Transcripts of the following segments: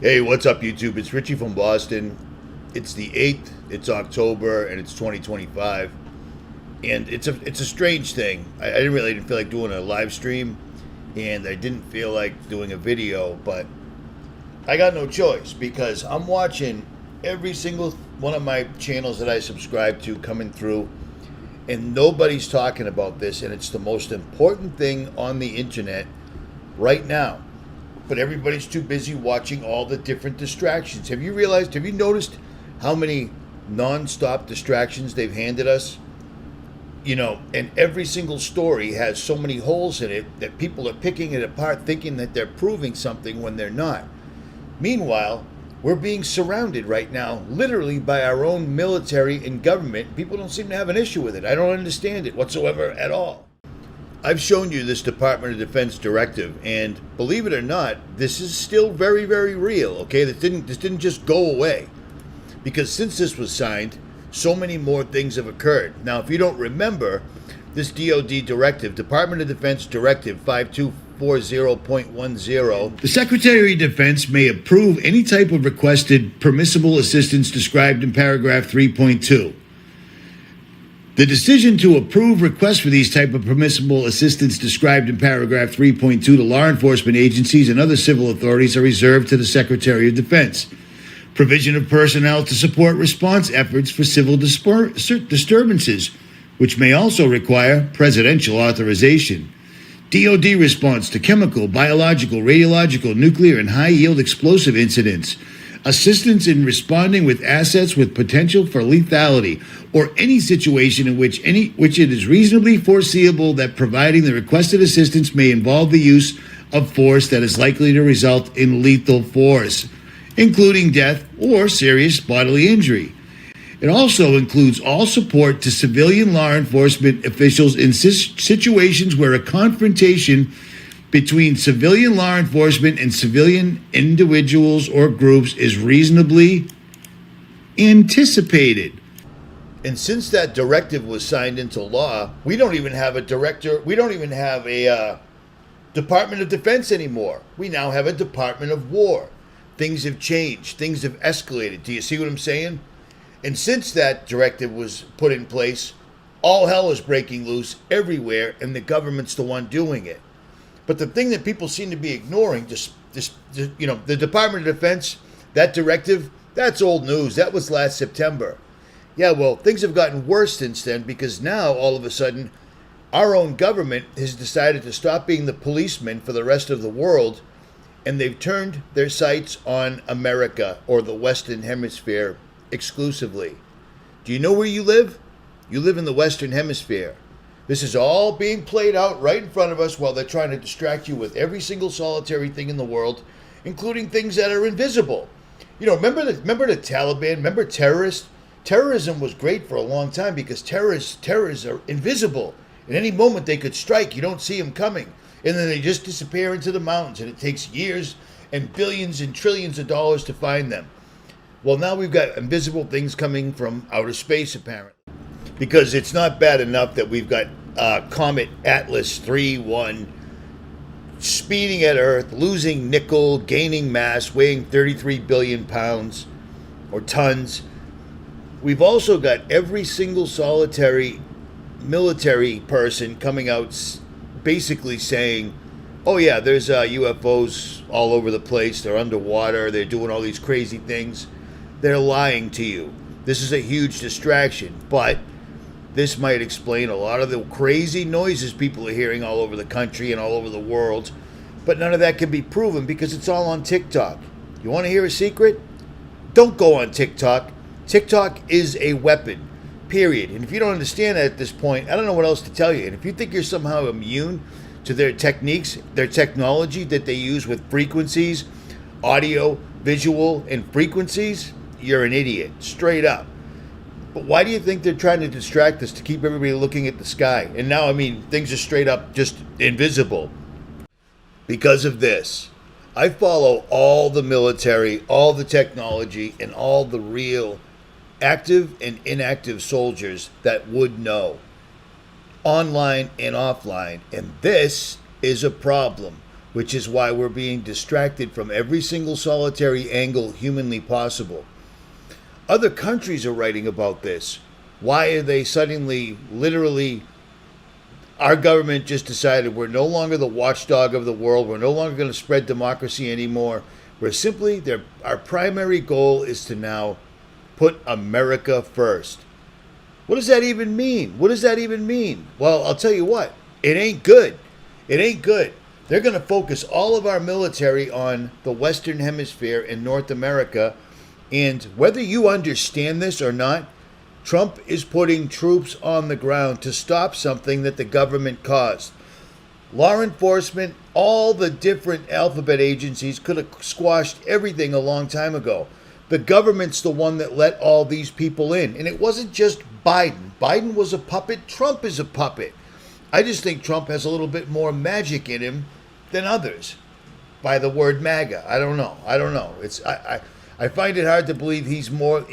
Hey, what's up, YouTube? It's Richie from Boston. It's the 8th, it's October, and it's 2025. And it's a strange thing. I didn't feel like doing a live stream, and I didn't feel like doing a video, but I got no choice because I'm watching every single one of my channels that I subscribe to coming through, and nobody's talking about this, and it's the most important thing on the internet right now. But everybody's too busy watching all the different distractions. Have you noticed how many non-stop distractions they've handed us? You know, and every single story has so many holes in it that people are picking it apart thinking that they're proving something when they're not. Meanwhile, we're being surrounded right now, literally by our own military and government. People don't seem to have an issue with it. I don't understand it whatsoever at all. I've shown you this Department of Defense directive, and believe it or not, this is still very, very real, okay? This didn't just go away. Because since this was signed, so many more things have occurred. Now, if you don't remember, this DoD directive, Department of Defense Directive 5240.10, the Secretary of Defense may approve any type of requested permissible assistance described in paragraph 3.2. The decision to approve requests for these type of permissible assistance described in paragraph 3.2 to law enforcement agencies and other civil authorities are reserved to the Secretary of Defense. Provision of personnel to support response efforts for civil disturbances, which may also require presidential authorization. DoD response to chemical, biological, radiological, nuclear, and high-yield explosive incidents. Assistance in responding with assets with potential for lethality, or any situation in which it is reasonably foreseeable that providing the requested assistance may involve the use of force that is likely to result in lethal force, including death or serious bodily injury. It also includes all support to civilian law enforcement officials in situations where a confrontation between civilian law enforcement and civilian individuals or groups is reasonably anticipated. And since that directive was signed into law, we don't even have a Department of Defense anymore. We now have a Department of War. Things have changed. Things have escalated. Do you see what I'm saying? And since that directive was put in place, all hell is breaking loose everywhere, and the government's the one doing it. But the thing that people seem to be ignoring, the Department of Defense, that directive, that's old news. That was last September. Yeah, well, things have gotten worse since then because now, all of a sudden, our own government has decided to stop being the policeman for the rest of the world, and they've turned their sights on America or the Western Hemisphere exclusively. Do you know where you live? You live in the Western Hemisphere. This is all being played out right in front of us while they're trying to distract you with every single solitary thing in the world, including things that are invisible. You know, remember the Taliban? Remember terrorists? Terrorism was great for a long time because terrorists are invisible. At any moment they could strike. You don't see them coming. And then they just disappear into the mountains, and it takes years and billions and trillions of dollars to find them. Well, now we've got invisible things coming from outer space, apparently. Because it's not bad enough that we've got Comet Atlas 3-1 speeding at Earth, losing nickel, gaining mass, weighing 33 billion pounds or tons. We've also got every single solitary military person coming out basically saying, oh yeah, there's UFOs all over the place. They're underwater. They're doing all these crazy things. They're lying to you. This is a huge distraction, but this might explain a lot of the crazy noises people are hearing all over the country and all over the world, but none of that can be proven because it's all on TikTok. You want to hear a secret? Don't go on TikTok. TikTok is a weapon, period. And if you don't understand that at this point, I don't know what else to tell you. And if you think you're somehow immune to their techniques, their technology that they use with frequencies, audio, visual, and frequencies, you're an idiot, straight up. But why do you think they're trying to distract us to keep everybody looking at the sky? And now, I mean, things are straight up just invisible. Because of this. I follow all the military, all the technology, and all the real active and inactive soldiers that would know. Online and offline. And this is a problem. which is why we're being distracted from every single solitary angle humanly possible. Other countries are writing about this. Why are they suddenly, literally, our government just decided we're no longer the watchdog of the world, we're no longer going to spread democracy anymore. We're simply, our primary goal is to now put America first. What does that even mean? What does that even mean? Well, I'll tell you what, it ain't good. It ain't good. They're going to focus all of our military on the Western Hemisphere and North America. And whether you understand this or not, Trump is putting troops on the ground to stop something that the government caused. Law enforcement, all the different alphabet agencies could have squashed everything a long time ago. The government's the one that let all these people in. And it wasn't just Biden. Biden was a puppet. Trump is a puppet. I just think Trump has a little bit more magic in him than others by the word MAGA. I don't know. I find it hard to believe he's more,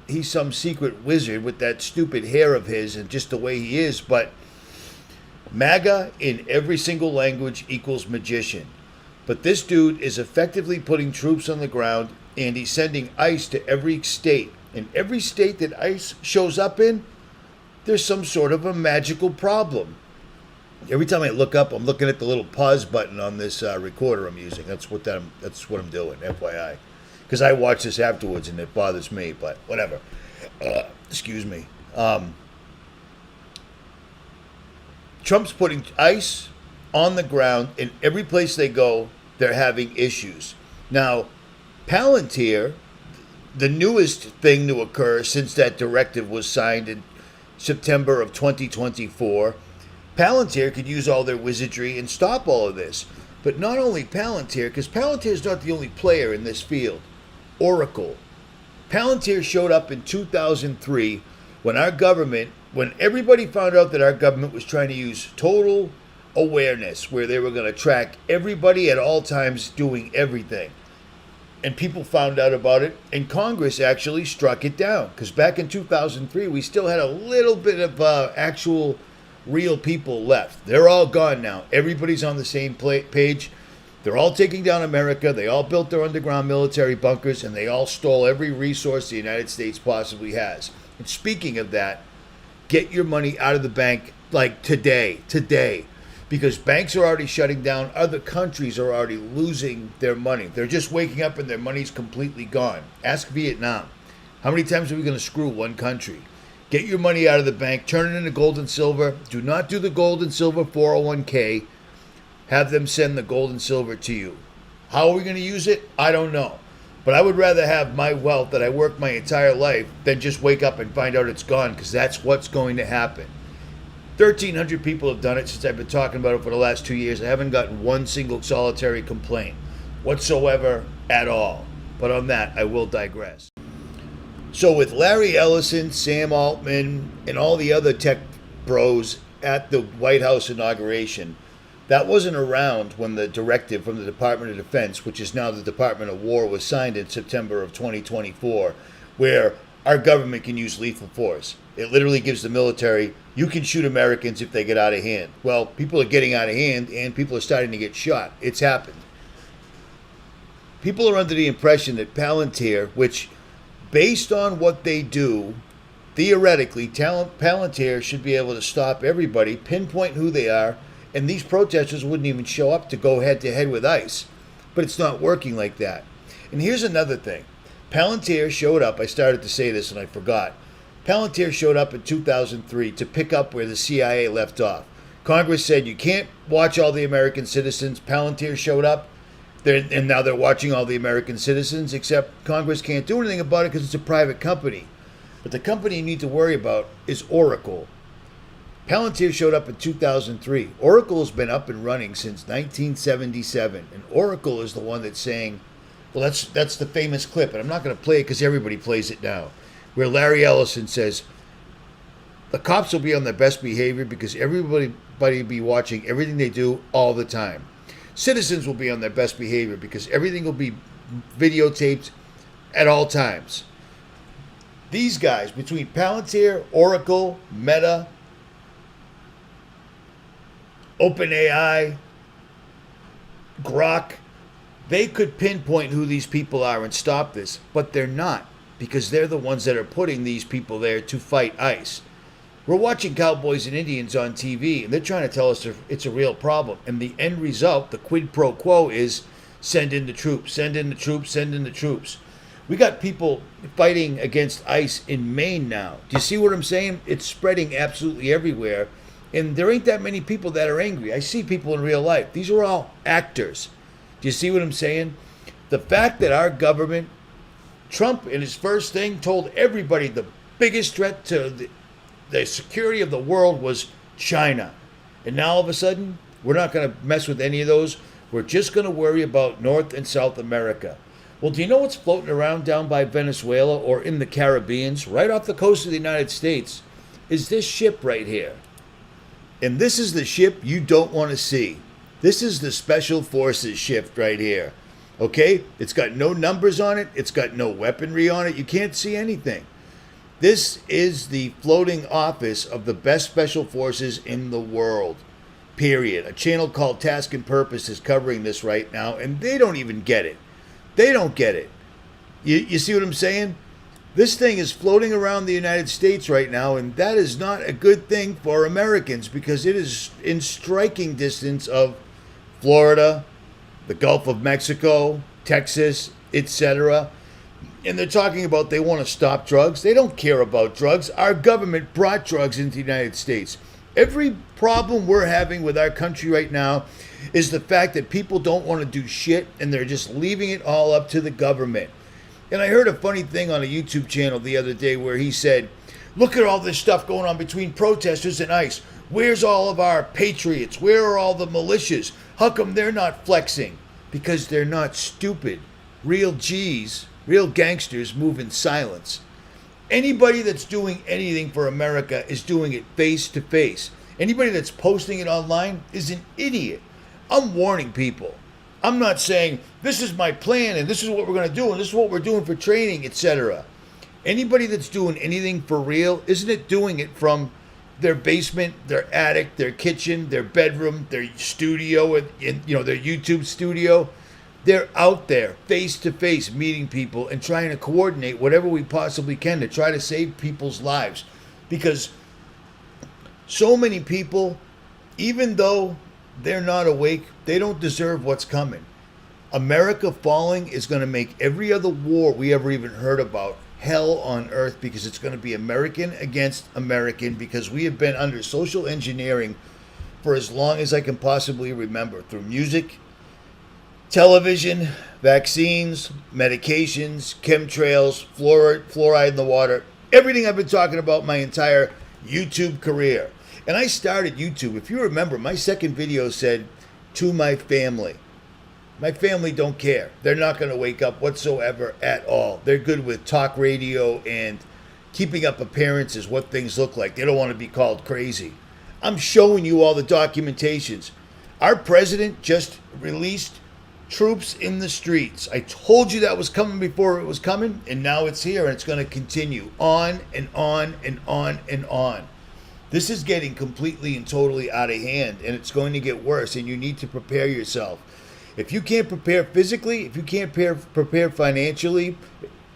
he's some secret wizard with that stupid hair of his and just the way he is. But MAGA in every single language equals magician. But this dude is effectively putting troops on the ground, and he's sending ICE to every state. In every state that ICE shows up in, there's some sort of a magical problem. Every time I look up, I'm looking at the little pause button on this recorder I'm using. That's what I'm doing, FYI. Because I watch this afterwards and it bothers me, but whatever. Excuse me. Trump's putting ICE on the ground. In every place they go, they're having issues. Now, Palantir, the newest thing to occur since that directive was signed in September of 2024, Palantir could use all their wizardry and stop all of this. But not only Palantir, because Palantir is not the only player in this field. Oracle. Palantir showed up in 2003 when everybody found out that our government was trying to use total awareness, where they were going to track everybody at all times doing everything. And people found out about it, and Congress actually struck it down. Because back in 2003, we still had a little bit of actual real people left. They're all gone now. Everybody's on the same page. They're all taking down America. They all built their underground military bunkers, and they all stole every resource the United States possibly has. And speaking of that, get your money out of the bank like today. Because banks are already shutting down. Other countries are already losing their money. They're just waking up and their money's completely gone. Ask Vietnam. How many times are we going to screw one country? Get your money out of the bank. Turn it into gold and silver. Do not do the gold and silver 401k. Have them send the gold and silver to you. How are we going to use it? I don't know. But I would rather have my wealth that I worked my entire life than just wake up and find out it's gone, because that's what's going to happen. 1,300 people have done it since I've been talking about it for the last 2 years. I haven't gotten one single solitary complaint whatsoever at all. But on that, I will digress. So with Larry Ellison, Sam Altman, and all the other tech bros at the White House inauguration, that wasn't around when the directive from the Department of Defense, which is now the Department of War, was signed in September of 2024, where our government can use lethal force. It literally gives the military, you can shoot Americans if they get out of hand. Well, people are getting out of hand, and people are starting to get shot. It's happened. People are under the impression that Palantir, which, based on what they do, theoretically, Palantir should be able to stop everybody, pinpoint who they are, and these protesters wouldn't even show up to go head-to-head with ICE. But it's not working like that. And here's another thing. Palantir showed up, I started to say this and I forgot. Palantir showed up in 2003 to pick up where the CIA left off. Congress said you can't watch all the American citizens. Palantir showed up, and now they're watching all the American citizens, except Congress can't do anything about it because it's a private company. But the company you need to worry about is Oracle. Palantir showed up in 2003. Oracle has been up and running since 1977, and Oracle is the one that's saying, well, that's the famous clip, and I'm not going to play it because everybody plays it now, where Larry Ellison says, the cops will be on their best behavior because everybody will be watching everything they do all the time. Citizens will be on their best behavior because everything will be videotaped at all times. These guys, between Palantir, Oracle, Meta, OpenAI, Grok, they could pinpoint who these people are and stop this, but they're not, because they're the ones that are putting these people there to fight ICE. We're watching Cowboys and Indians on TV, and they're trying to tell us it's a real problem. And the end result, the quid pro quo, is send in the troops, send in the troops, send in the troops. We got people fighting against ICE in Maine now. Do you see what I'm saying? It's spreading absolutely everywhere. And there ain't that many people that are angry. I see people in real life. These are all actors. Do you see what I'm saying? The fact that our government, Trump in his first thing told everybody the biggest threat to the security of the world was China. And now all of a sudden, we're not going to mess with any of those. We're just going to worry about North and South America. Well, do you know what's floating around down by Venezuela or in the Caribbean, right off the coast of the United States, is this ship right here. And this is the ship you don't want to see. This is the Special Forces ship right here. Okay? It's got no numbers on it. It's got no weaponry on it. You can't see anything. This is the floating office of the best special forces in the world. Period. A channel called Task and Purpose is covering this right now, and they don't even get it. They don't get it. You see what I'm saying? This thing is floating around the United States right now, and that is not a good thing for Americans because it is in striking distance of Florida, the Gulf of Mexico, Texas, etc. And they're talking about they want to stop drugs. They don't care about drugs. Our government brought drugs into the United States. Every problem we're having with our country right now is the fact that people don't want to do shit and they're just leaving it all up to the government. And I heard a funny thing on a YouTube channel the other day where he said, look at all this stuff going on between protesters and ICE. Where's all of our patriots? Where are all the militias? How come they're not flexing? Because they're not stupid. Real G's, real gangsters move in silence. Anybody that's doing anything for America is doing it face to face. Anybody that's posting it online is an idiot. I'm warning people. I'm not saying this is my plan and this is what we're going to do and this is what we're doing for training, etc. Anybody that's doing anything for real, isn't it doing it from their basement, their attic, their kitchen, their bedroom, their studio, and their YouTube studio? They're out there face to face meeting people and trying to coordinate whatever we possibly can to try to save people's lives. Because so many people, even though they're not awake, they don't deserve what's coming. America falling is going to make every other war we ever even heard about hell on earth, because it's going to be American against American, because we have been under social engineering for as long as I can possibly remember, through music, television, vaccines, medications, chemtrails, fluoride in the water, everything I've been talking about my entire YouTube career. And I started YouTube, if you remember, my second video said, to my family. My family don't care. They're not going to wake up whatsoever at all. They're good with talk radio and keeping up appearances, what things look like. They don't want to be called crazy. I'm showing you all the documentations. Our president just released troops in the streets. I told you that was coming before it was coming, and now it's here, and it's going to continue on and on and on and on. This is getting completely and totally out of hand, and it's going to get worse, and you need to prepare yourself. If you can't prepare physically, if you can't prepare financially,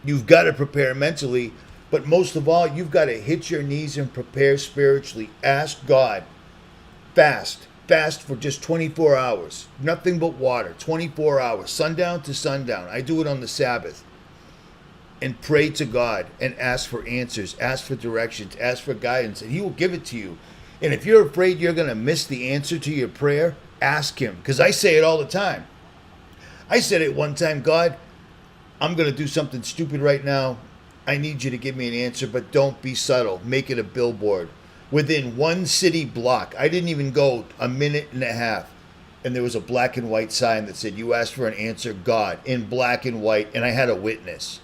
you've got to prepare mentally. But most of all, you've got to hit your knees and prepare spiritually. Ask God. Fast. Fast for just 24 hours. Nothing but water. 24 hours. Sundown to sundown. I do it on the Sabbath. And pray to God and ask for answers. Ask for directions. Ask for guidance. And He will give it to you. And if you're afraid you're going to miss the answer to your prayer, ask Him. Because I say it all the time. I said it one time, God, I'm going to do something stupid right now. I need you to give me an answer, but don't be subtle. Make it a billboard. Within one city block, I didn't even go a minute and a half, and there was a black and white sign that said, you asked for an answer, God, in black and white, and I had a witness.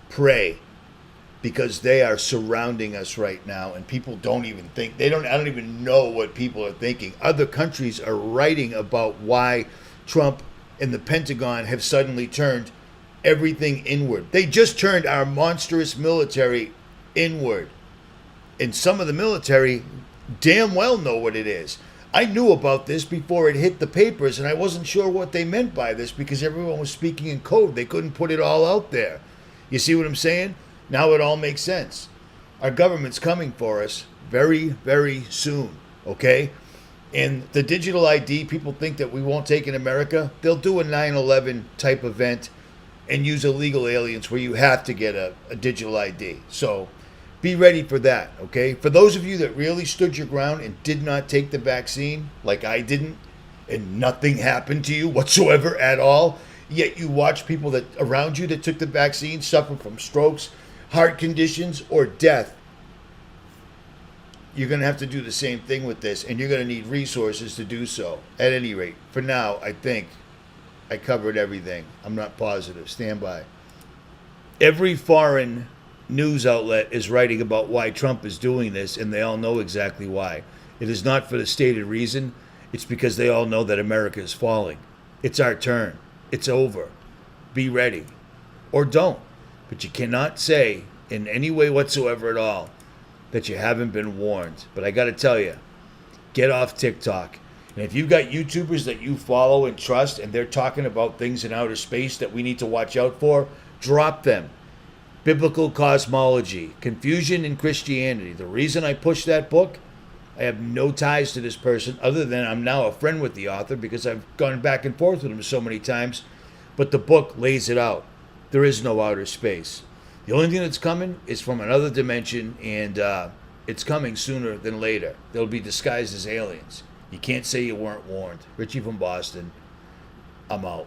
Pray, because they are surrounding us right now, and people don't even think, I don't even know what people are thinking. Other countries are writing about why Trump and the Pentagon have suddenly turned everything inward. They just turned our monstrous military inward. And some of the military damn well know what it is. I knew about this before it hit the papers, and I wasn't sure what they meant by this because everyone was speaking in code. They couldn't put it all out there. You see what I'm saying? Now it all makes sense. Our government's coming for us very, very soon, okay? And the digital ID, people think that we won't take in America. They'll do a 9/11 type event and use illegal aliens where you have to get a digital ID. So be ready for that, okay? For those of you that really stood your ground and did not take the vaccine, like I didn't, and nothing happened to you whatsoever at all, yet you watch people that around you that took the vaccine suffer from strokes, heart conditions, or death, you're going to have to do the same thing with this, and you're going to need resources to do so. At any rate, for now, I think I covered everything. I'm not positive. Stand by. Every foreign news outlet is writing about why Trump is doing this, and they all know exactly why. It is not for the stated reason. It's because they all know that America is falling. It's our turn. It's over. Be ready. Or don't. But you cannot say in any way whatsoever at all that you haven't been warned. But I got to tell you, get off TikTok. And if you've got YouTubers that you follow and trust and they're talking about things in outer space that we need to watch out for, drop them. Biblical Cosmology, Confusion in Christianity. The reason I push that book, I have no ties to this person other than I'm now a friend with the author because I've gone back and forth with him so many times. But the book lays it out. There is no outer space. The only thing that's coming is from another dimension, and it's coming sooner than later. They'll be disguised as aliens. You can't say you weren't warned. Richie from Boston. I'm out.